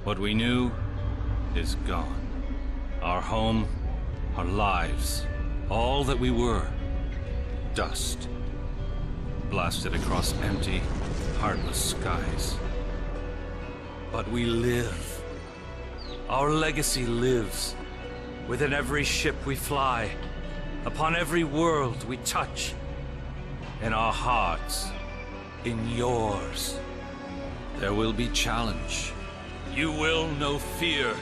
What we knew is gone. Our home, our lives, all that we were, dust. Blasted across empty, heartless skies. But we live. Our legacy lives within every ship we fly, upon every world we touch, in our hearts, in yours. There will be challenge. You will know fear,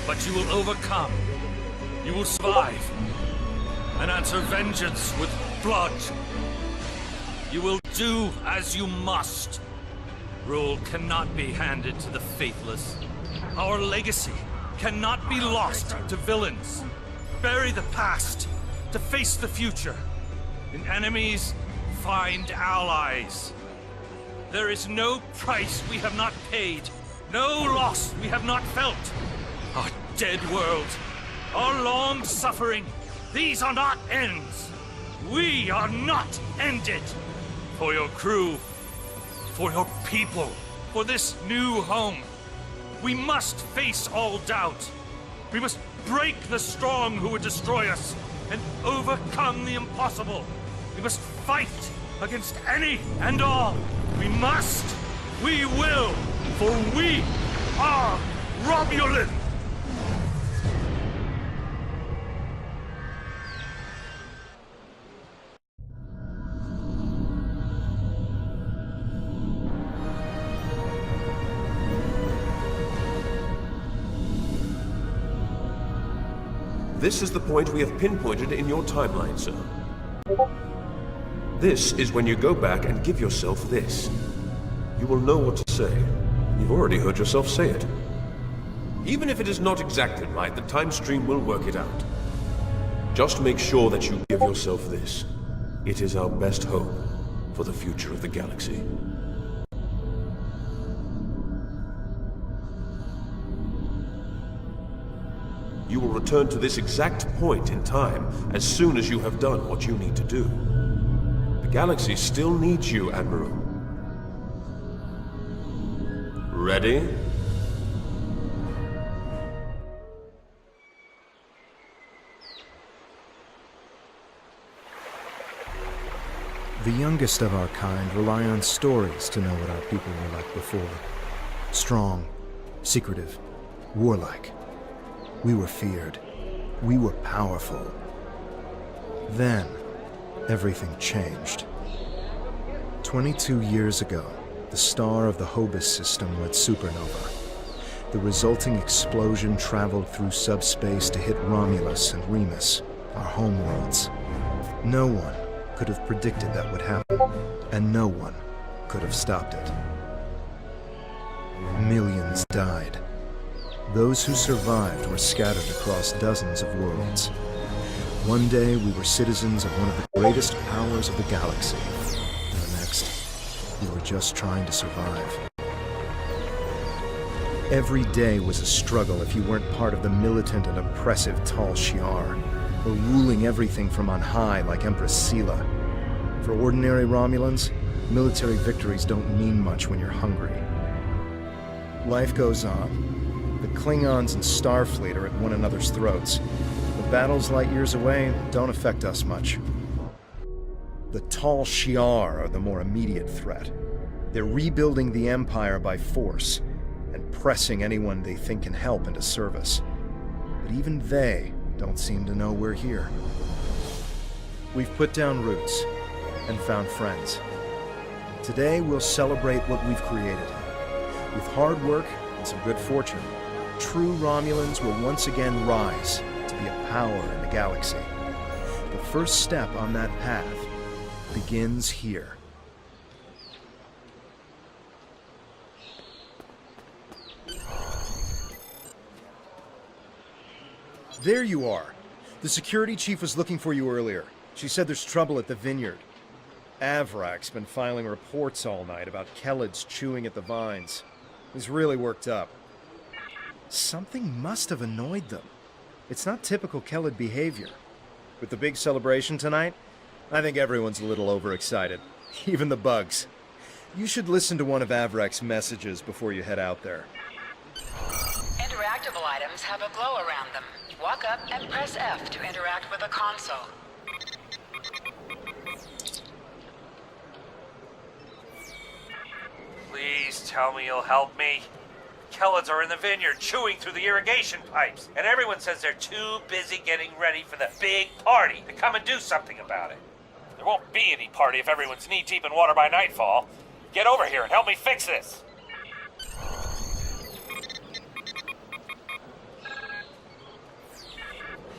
but you will overcome. You will survive and answer vengeance with blood. You will do as you must. Rule cannot be handed to the faithless. Our legacy cannot be lost to villains. Bury the past to face the future. In enemies, find allies. There is no price we have not paid, no loss we have not felt. Our dead world, our long suffering, these are not ends. We are not ended. For your crew, for your people, for this new home, we must face all doubt. We must break the strong who would destroy us and overcome the impossible. We must fight against any and all. We must, we will, for we are Romulan! This is the point we have pinpointed in your timeline, sir. This is when you go back and give yourself this. You will know what to say. You've already heard yourself say it. Even if it is not exactly right, the time stream will work it out. Just make sure that you give yourself this. It is our best hope for the future of the galaxy. You will return to this exact point in time as soon as you have done what you need to do. The galaxy still needs you, Admiral. Ready? The youngest of our kind rely on stories to know what our people were like before. Strong, secretive, warlike. We were feared. We were powerful. Then, everything changed. 22 years ago, the star of the Hobus system went supernova. The resulting explosion traveled through subspace to hit Romulus and Remus, our homeworlds. No one could have predicted that would happen, and no one could have stopped it. Millions died. Those who survived were scattered across dozens of worlds. One day, we were citizens of one of the greatest powers of the galaxy. And the next, we were just trying to survive. Every day was a struggle if you weren't part of the militant and oppressive Tal Shiar, or ruling everything from on high like Empress Sela. For ordinary Romulans, military victories don't mean much when you're hungry. Life goes on. The Klingons and Starfleet are at one another's throats. The battles light years away don't affect us much. The Tal Shiar are the more immediate threat. They're rebuilding the Empire by force, and pressing anyone they think can help into service. But even they don't seem to know we're here. We've put down roots and found friends. Today we'll celebrate what we've created. With hard work and some good fortune, true Romulans will once again rise to be a power in the galaxy. The first step on that path begins here. There you are. The security chief was looking for you earlier. She said there's trouble at the vineyard. Avrak's been filing reports all night about Kellids chewing at the vines. He's really worked up. Something must have annoyed them. It's not typical Kellid behavior. With the big celebration tonight, I think everyone's a little overexcited. Even the bugs. You should listen to one of Avrak's messages before you head out there. Interactable items have a glow around them. Walk up and press F to interact with a console. Please tell me you'll help me. Kellids are in the vineyard chewing through the irrigation pipes, and everyone says they're too busy getting ready for the big party to come and do something about it. There won't be any party if everyone's knee-deep in water by nightfall. Get over here and help me fix this.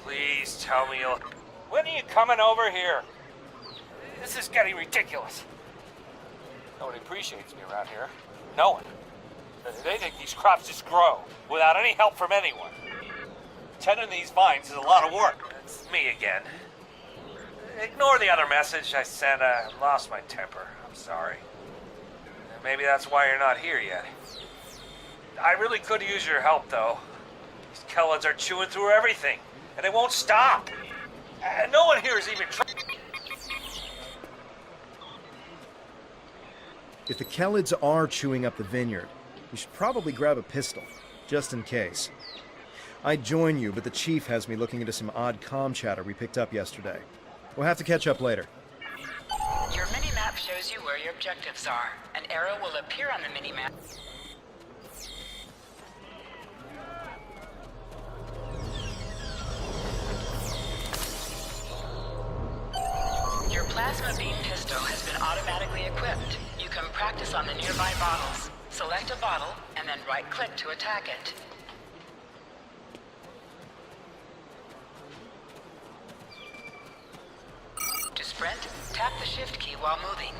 Please tell me you'll... When are you coming over here? This is getting ridiculous. Nobody appreciates me around here. No one. They think these crops just grow without any help from anyone. Tending these vines is a lot of work. It's me again. Ignore the other message I sent. I lost my temper. I'm sorry. Maybe that's why you're not here yet. I really could use your help, though. These Kellids are chewing through everything, and they won't stop. And no one here is even trying. If the Kellids are chewing up the vineyard, you should probably grab a pistol, just in case. I'd join you, but the chief has me looking into some odd comm chatter we picked up yesterday. We'll have to catch up later. Your mini-map shows you where your objectives are. An arrow will appear on the mini-map. Your plasma beam pistol has been automatically equipped. You can practice on the nearby bottles. Select a bottle, and then right-click to attack it. To sprint, tap the shift key while moving.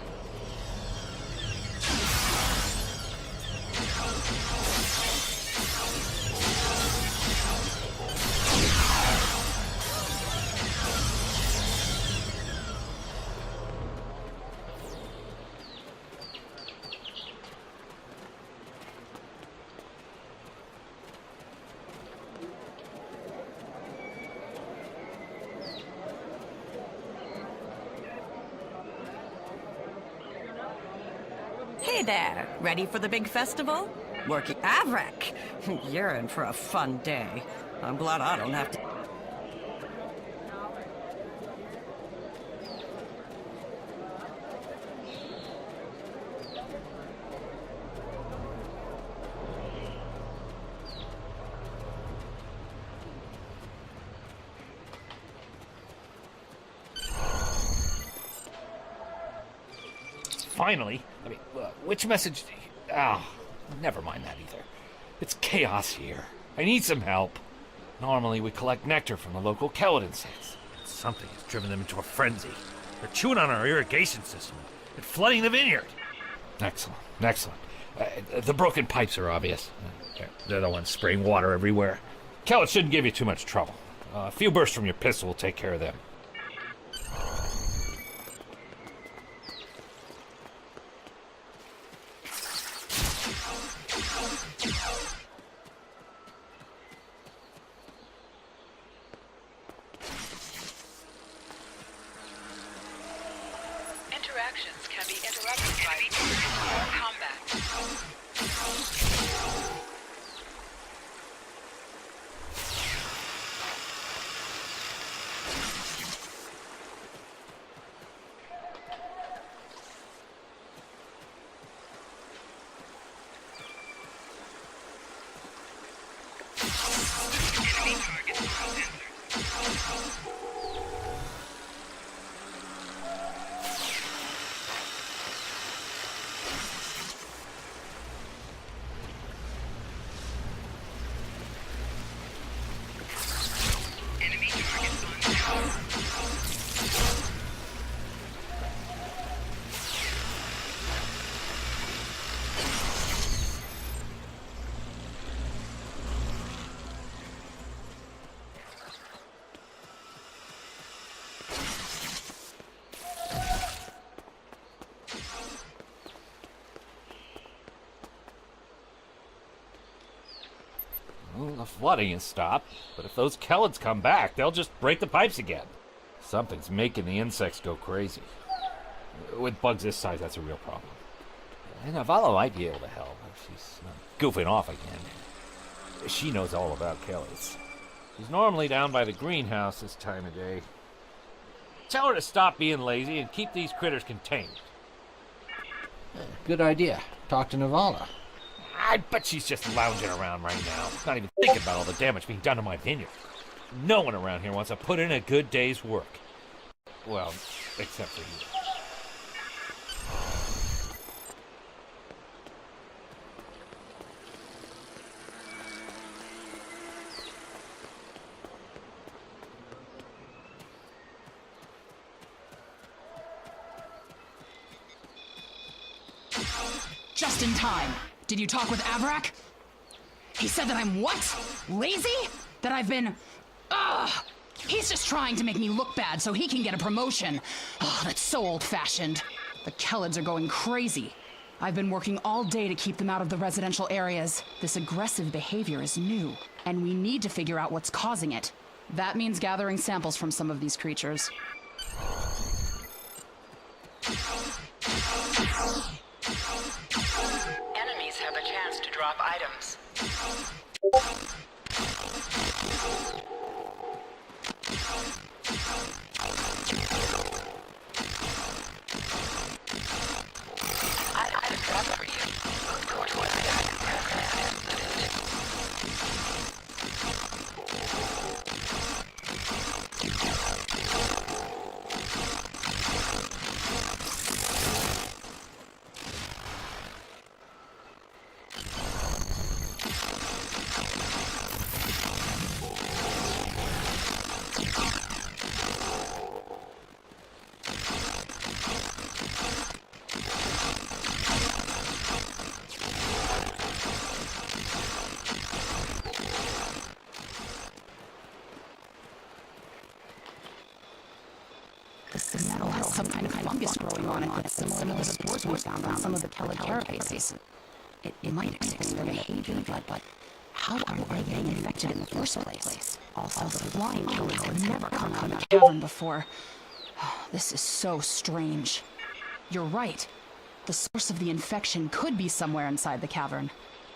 Hey there, ready for the big festival? Working Averick! You're in for a fun day. I'm glad I don't have to... Finally? I mean, which message... never mind that either. It's chaos here. I need some help. Normally we collect nectar from the local Kellid insects. Something has driven them into a frenzy. They're chewing on our irrigation system and flooding the vineyard. Excellent, excellent. The broken pipes are obvious. They're the ones spraying water everywhere. Kellid shouldn't give you too much trouble. A few bursts from your pistol will take care of them. Interactions can be interrupted by combat. Well, the flooding has stopped, but if those Kellids come back, they'll just break the pipes again. Something's making the insects go crazy. With bugs this size, that's a real problem. And Avala might be able to help if she's not goofing off again. She knows all about Kelly's. She's normally down by the greenhouse this time of day. Tell her to stop being lazy and keep these critters contained. Good idea. Talk to Navala. I bet she's just lounging around right now, not even thinking about all the damage being done to my vineyard. No one around here wants to put in a good day's work. Well, except for you. Just in time. Did you talk with Avrak? He said that I'm what? Lazy? That I've been... Ugh! He's just trying to make me look bad so he can get a promotion. Oh, that's so old-fashioned. The Kellids are going crazy. I've been working all day to keep them out of the residential areas. This aggressive behavior is new, and we need to figure out what's causing it. That means gathering samples from some of these creatures. Enemies have a chance to drop items. I've got for you. Go to what I This metal has some kind of fungus growing on it that's similar to the spores we found on some of the Kellid carapaces. It might explain their behavior, but how are they getting infected in the first place? Also, the flying Kellids have never come out of the cavern before. This is so strange. You're right. The source of the infection could be somewhere inside the cavern.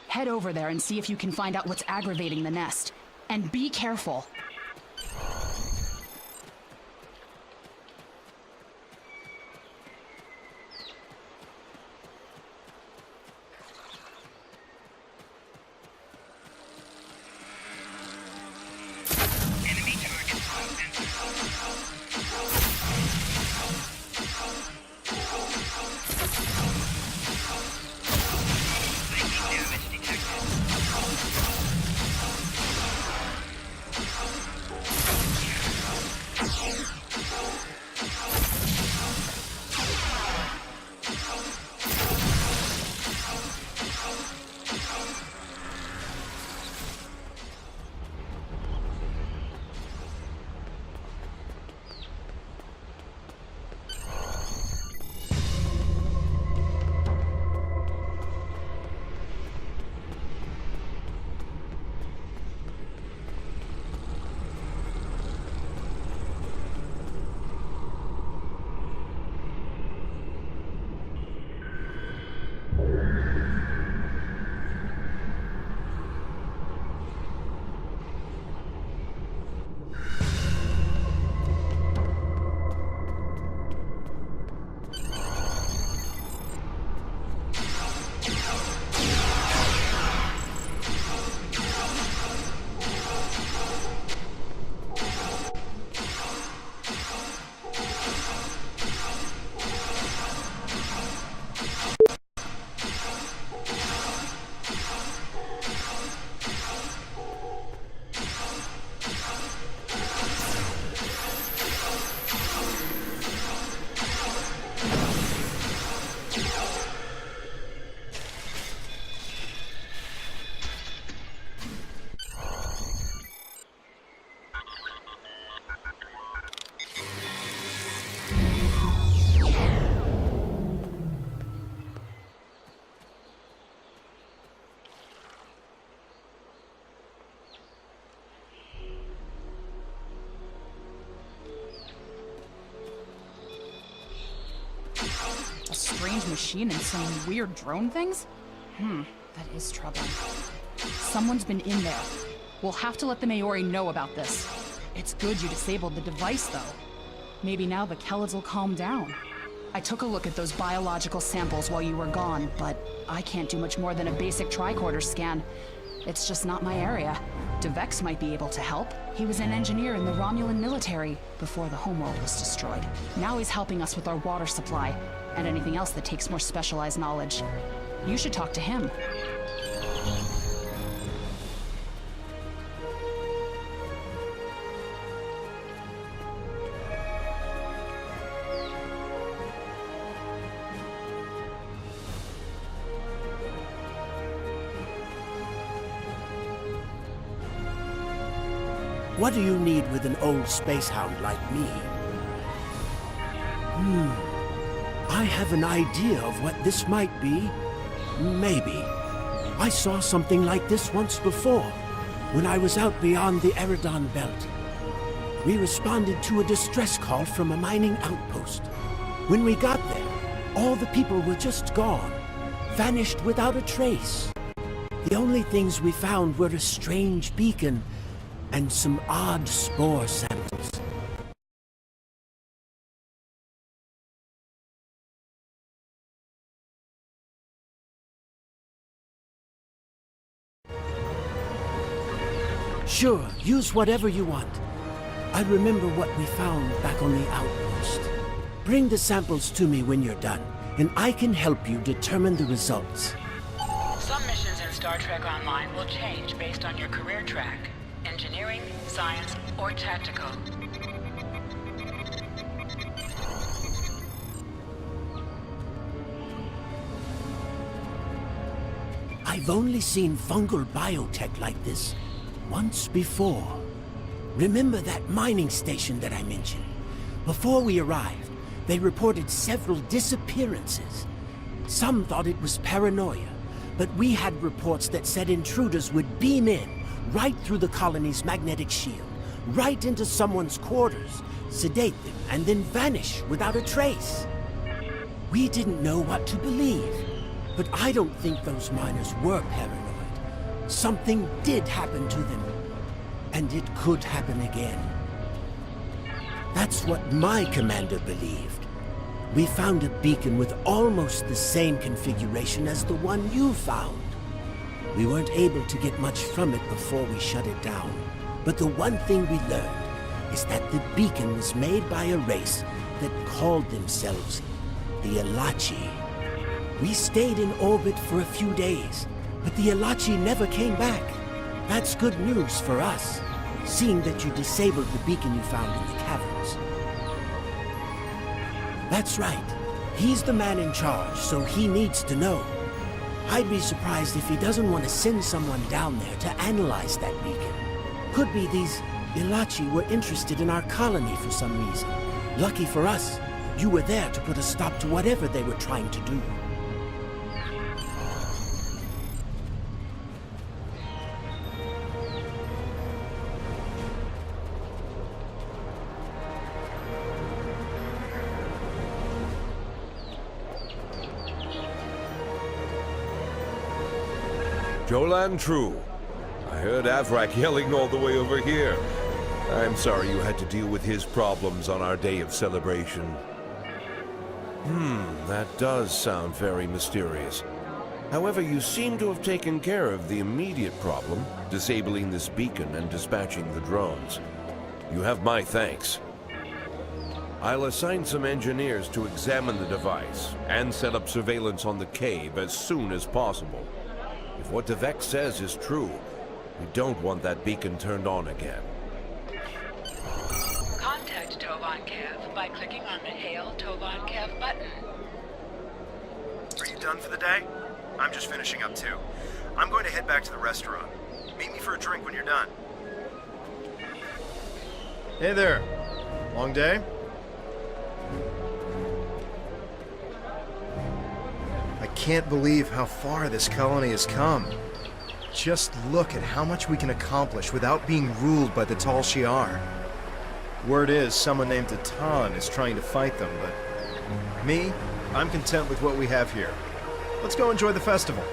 Head over there and see if you can find out what's aggravating the nest. And be careful. A strange machine and some weird drone things? That is troubling. Someone's been in there. We'll have to let the Maori know about this. It's good you disabled the device, though. Maybe now the Kellids will calm down. I took a look at those biological samples while you were gone, but I can't do much more than a basic tricorder scan. It's just not my area. DeVex might be able to help. He was an engineer in the Romulan military before the homeworld was destroyed. Now he's helping us with our water supply and anything else that takes more specialized knowledge. You should talk to him. What do you need with an old space hound like me? I have an idea of what this might be. Maybe. I saw something like this once before, when I was out beyond the Eridon Belt. We responded to a distress call from a mining outpost. When we got there, all the people were just gone, vanished without a trace. The only things we found were a strange beacon and some odd spore samples. Sure, use whatever you want. I remember what we found back on the outpost. Bring the samples to me when you're done, and I can help you determine the results. Some missions in Star Trek Online will change based on your career track. Engineering, science, or tactical. I've only seen fungal biotech like this once before. Remember that mining station that I mentioned? Before we arrived, they reported several disappearances. Some thought it was paranoia, but we had reports that said intruders would beam in right through the colony's magnetic shield, right into someone's quarters, sedate them, and then vanish without a trace. We didn't know what to believe, but I don't think those miners were paranoid. Something did happen to them, and it could happen again. That's what my commander believed. We found a beacon with almost the same configuration as the one you found. We weren't able to get much from it before we shut it down. But the one thing we learned is that the beacon was made by a race that called themselves the Elachi. We stayed in orbit for a few days, but the Elachi never came back. That's good news for us, seeing that you disabled the beacon you found in the caverns. That's right. He's the man in charge, so he needs to know. I'd be surprised if he doesn't want to send someone down there to analyze that beacon. Could be these Elachi were interested in our colony for some reason. Lucky for us, you were there to put a stop to whatever they were trying to do. Jolan True. I heard Avrak yelling all the way over here. I'm sorry you had to deal with his problems on our day of celebration. That does sound very mysterious. However, you seem to have taken care of the immediate problem, disabling this beacon and dispatching the drones. You have my thanks. I'll assign some engineers to examine the device and set up surveillance on the cave as soon as possible. If what DeVex says is true, we don't want that beacon turned on again. Contact Tovan Kev by clicking on the Hail Tovan Kev button. Are you done for the day? I'm just finishing up too. I'm going to head back to the restaurant. Meet me for a drink when you're done. Hey there. Long day? I can't believe how far this colony has come. Just look at how much we can accomplish without being ruled by the Tal Shiar. Word is, someone named Atan is trying to fight them, but me, I'm content with what we have here. Let's go enjoy the festival.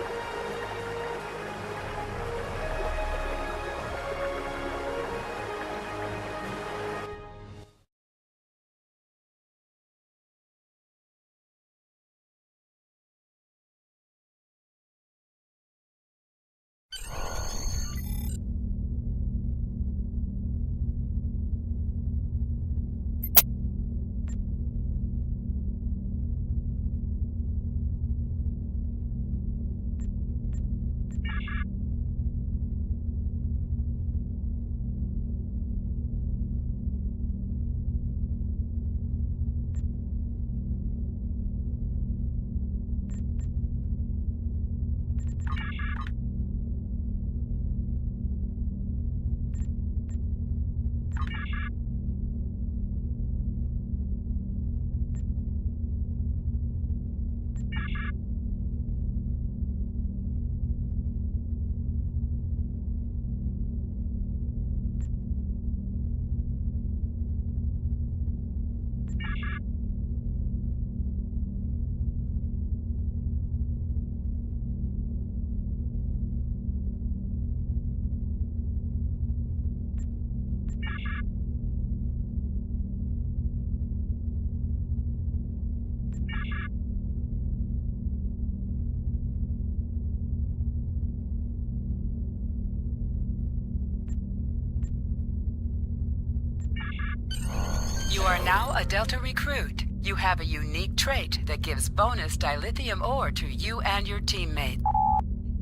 Now a Delta Recruit, you have a unique trait that gives bonus dilithium ore to you and your teammates.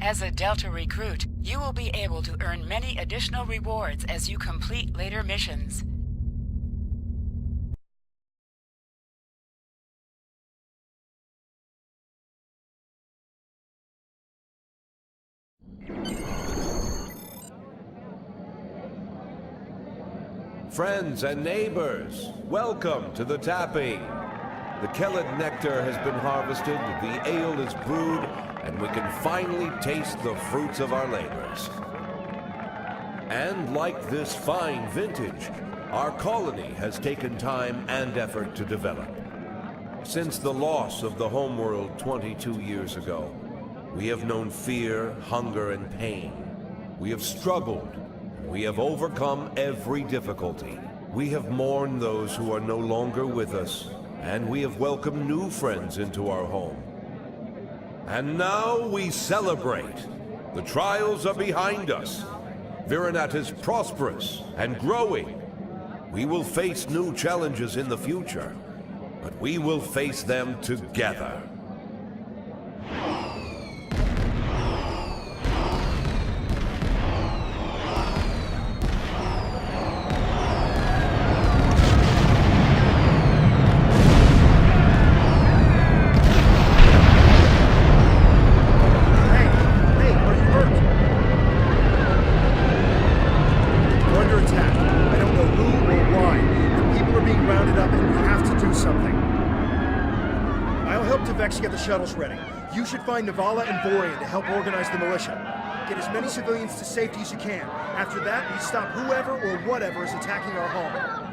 As a Delta Recruit, you will be able to earn many additional rewards as you complete later missions. Friends and neighbors, welcome to the tapping. The Kellid nectar has been harvested, the ale is brewed, and we can finally taste the fruits of our labors. And like this fine vintage, our colony has taken time and effort to develop. Since the loss of the homeworld 22 years ago, we have known fear, hunger, and pain. We have struggled. We have overcome every difficulty. We have mourned those who are no longer with us, and we have welcomed new friends into our home. And now we celebrate. The trials are behind us. Virinat is prosperous and growing. We will face new challenges in the future, but we will face them together. Get the shuttles ready. You should find Navala and Borean to help organize the militia. Get as many civilians to safety as you can. After that, we stop whoever or whatever is attacking our home.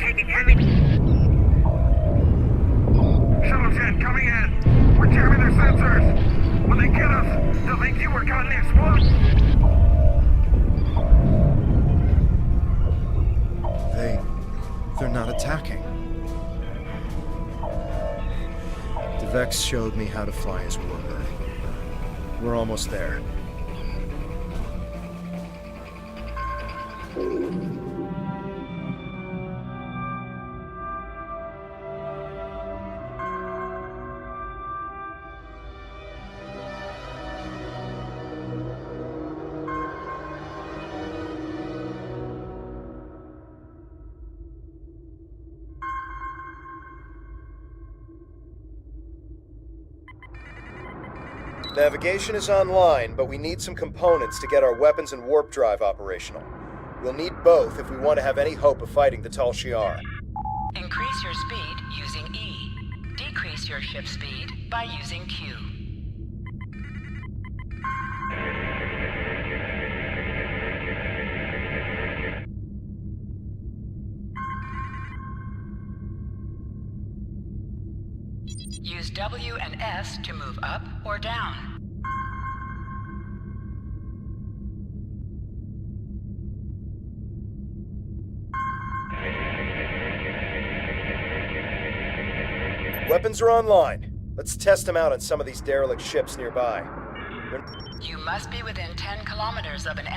taking heavy... Shuttle jet coming in. We're jamming their sensors. When they get us, they'll think you were caught in the explosion. They're not attacking. The Vex showed me how to fly his warbird. We're almost there. Navigation is online, but we need some components to get our weapons and warp drive operational. We'll need both if we want to have any hope of fighting the Tal Shiar. Increase your speed using E. Decrease your ship speed by using Q. Use W and S to move up or down. Weapons are online. Let's test them out on some of these derelict ships nearby. You must be within 10 kilometers of an...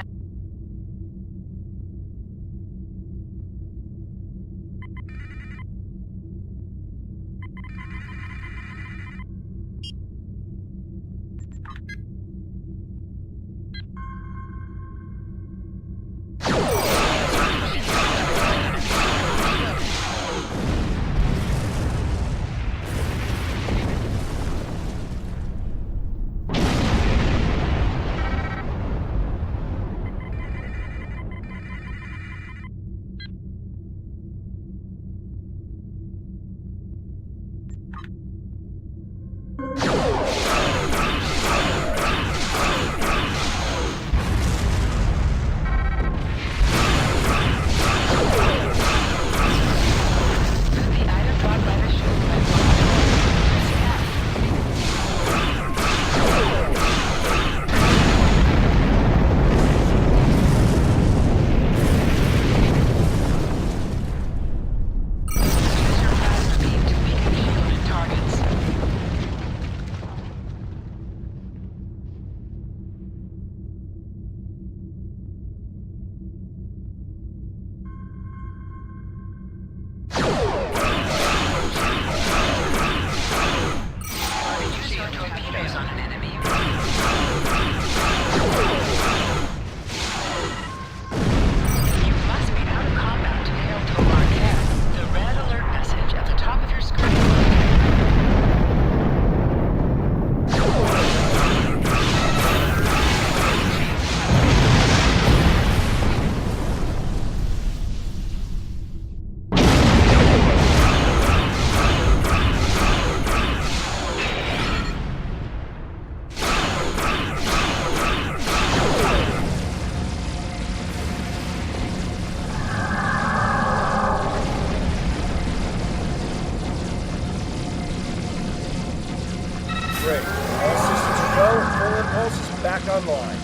Online.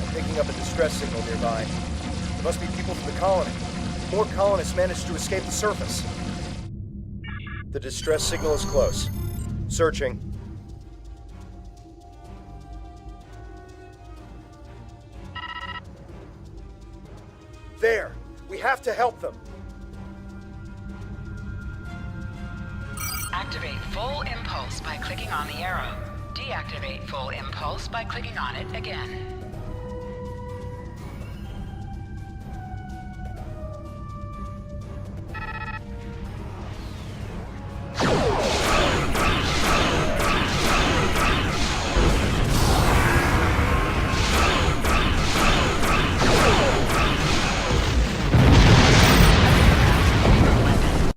I'm picking up a distress signal nearby. There must be people from the colony. More colonists managed to escape the surface. The distress signal is close. Searching. There! We have to help them! Activate full impulse by clicking on the arrow. Deactivate full impulse by clicking on it again.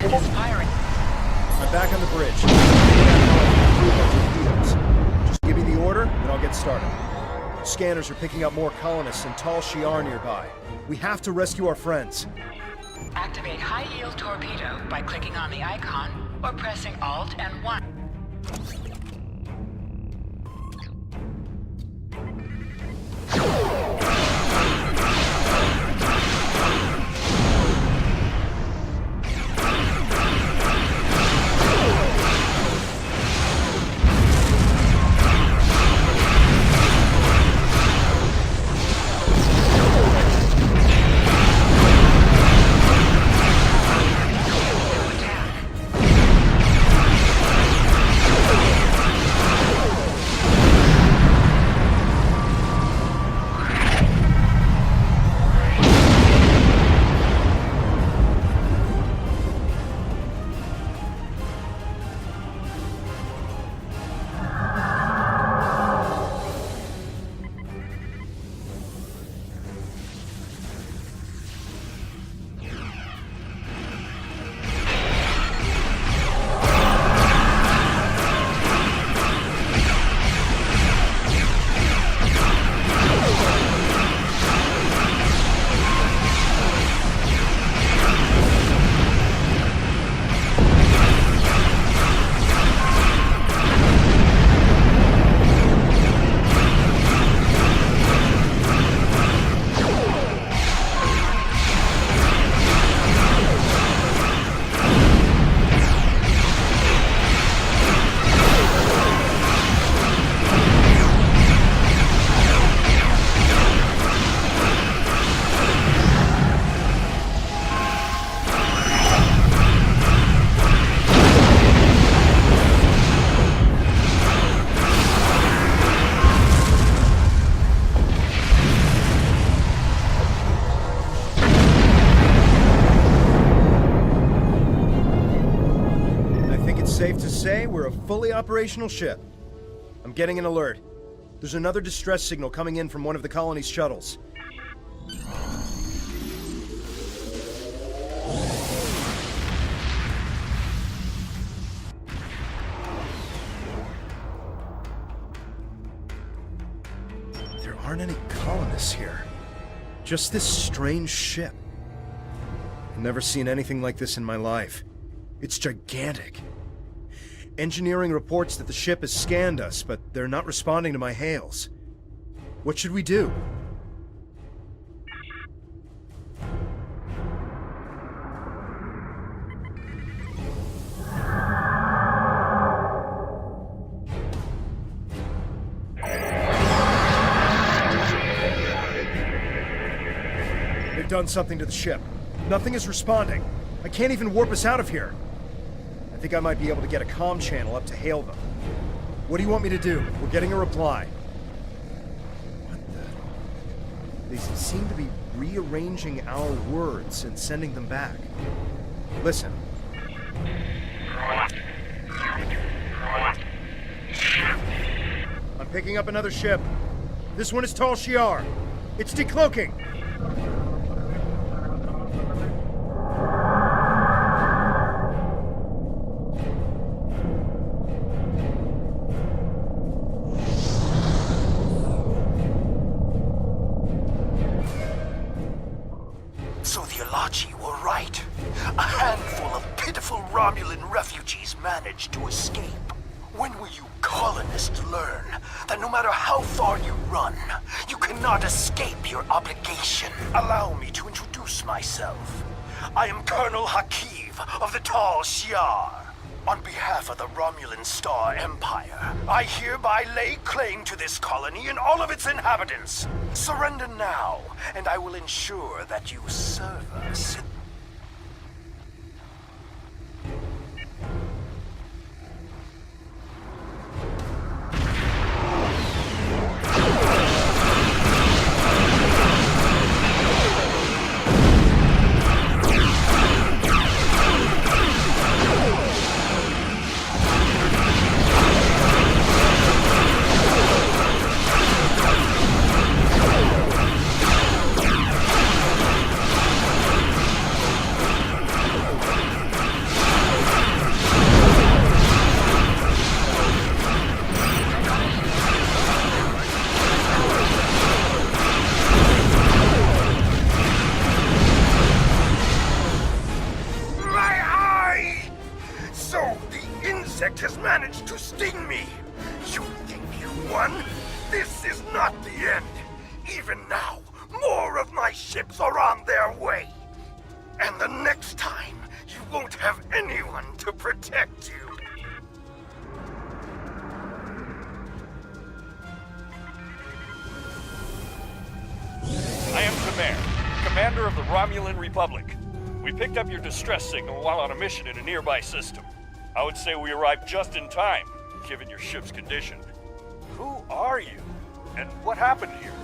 It is firing. I'm back on the bridge. Just give me the order, and I'll get started. Scanners are picking up more colonists in Tal Shiar nearby. We have to rescue our friends. Activate high-yield torpedo by clicking on the icon or pressing Alt and 1. Safe to say we're a fully operational ship. I'm getting an alert. There's another distress signal coming in from one of the colony's shuttles. There aren't any colonists here. Just this strange ship. I've never seen anything like this in my life. It's gigantic. Engineering reports that the ship has scanned us, but they're not responding to my hails. What should we do? They've done something to the ship. Nothing is responding. I can't even warp us out of here. I think I might be able to get a comm channel up to hail them. What do you want me to do? We're getting a reply. What the? They seem to be rearranging our words and sending them back. Listen. I'm picking up another ship. This one is Tal Shiar. It's decloaking. Managed to escape. When will you colonists learn that no matter how far you run, you cannot escape your obligation? Allow me to introduce myself. I am Colonel Hakiv of the Tal Shiar. On behalf of the Romulan Star Empire, I hereby lay claim to this colony and all of its inhabitants. Surrender now, and I will ensure that you serve us. Recruit has managed to sting me. You think you won? This is not the end. Even now, more of my ships are on their way. And the next time, you won't have anyone to protect you. I am Tamar, commander of the Romulan Republic. We picked up your distress signal while on a mission in a nearby system. I would say we arrived just in time, given your ship's condition. Who are you? And what happened here?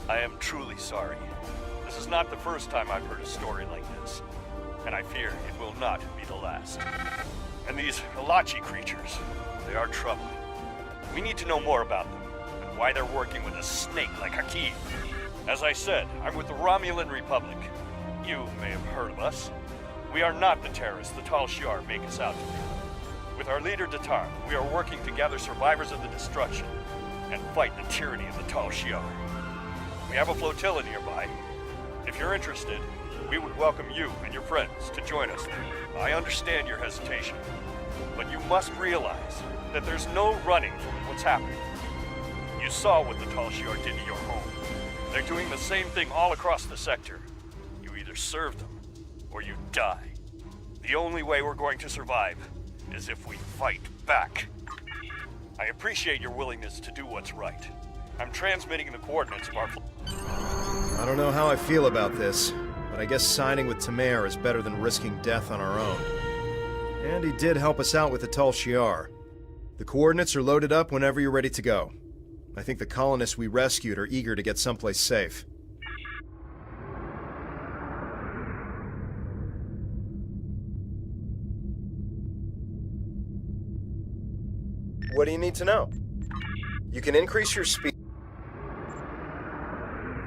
I am truly sorry. This is not the first time I've heard a story like this, and I fear it will not be the last. And these Halachi creatures, they are troubling. We need to know more about them, and why they're working with a snake like Hakim. As I said, I'm with the Romulan Republic. You may have heard of us. We are not the terrorists the Tal Shiar make us out to be. With our leader Datar, we are working to gather survivors of the destruction and fight the tyranny of the Tal Shiar. We have a flotilla nearby. If you're interested, we would welcome you and your friends to join us there. I understand your hesitation, but you must realize that there's no running from what's happening. You saw what the Tal Shiar did to your home. They're doing the same thing all across the sector. You either serve them, or you die. The only way we're going to survive is if we fight back. I appreciate your willingness to do what's right. I'm transmitting the coordinates of our... I don't know how I feel about this, but I guess signing with Tamar is better than risking death on our own. And he did help us out with the Tal Shiar. The coordinates are loaded up whenever you're ready to go. I think the colonists we rescued are eager to get someplace safe. What do you need to know? You can increase your speed.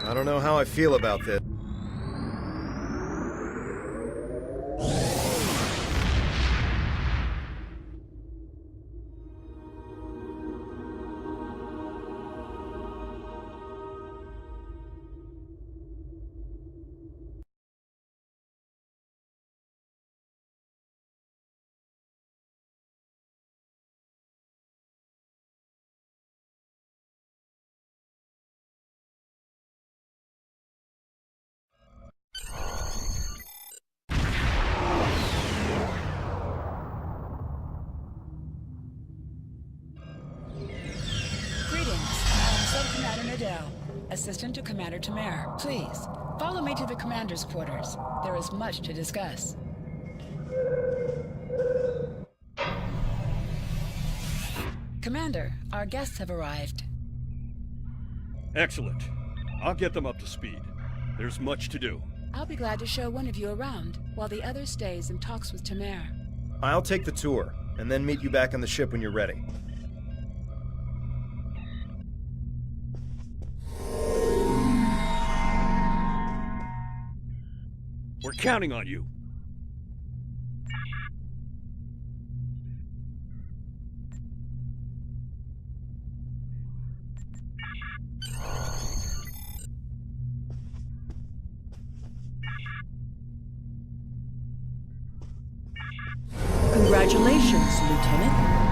I don't know how I feel about this. Assistant to Commander Tamar. Please, follow me to the commander's quarters. There is much to discuss. Commander, our guests have arrived. Excellent. I'll get them up to speed. There's much to do. I'll be glad to show one of you around, while the other stays and talks with Tamar. I'll take the tour, and then meet you back on the ship when you're ready. We're counting on you. Congratulations, Lieutenant.